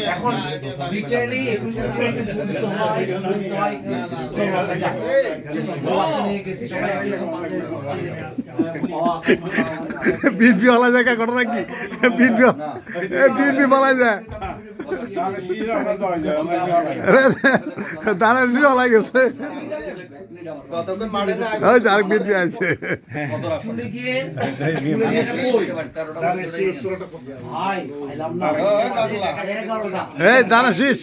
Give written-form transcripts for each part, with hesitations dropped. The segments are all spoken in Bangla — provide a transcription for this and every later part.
এখন রিটার্নি 21 বিপি বলা যায় ঘটনা কি বিপি বলা যায় দানের শিশু বলা গেছে আরেক বিপি আছে এই দানা শীষ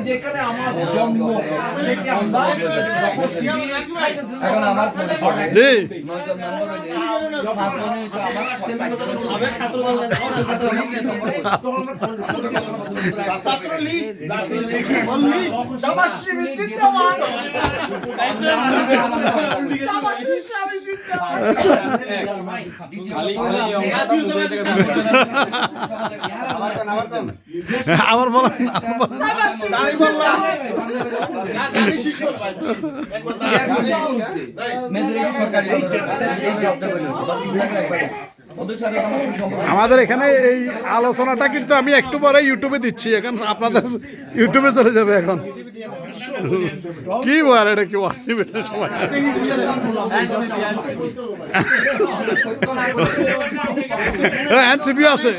যেখানে আমার জন্ম আমার বলা আমাদের এখানে এই আলোচনাটা কিন্তু আমি একটু পরে ইউটিউবে দিচ্ছি এখন আপনাদের ইউটিউবে চলে যাবে এখন কি বল এটা কি সময় এনসিপিও আছে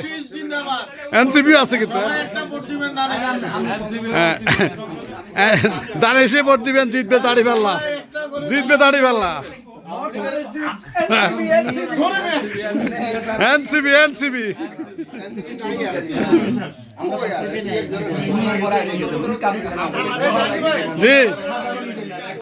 এনসিপিও আছে কিন্তু দানেশে ভোট দিবেন জিতবে দাড়িপাল্লা এনসিবি জি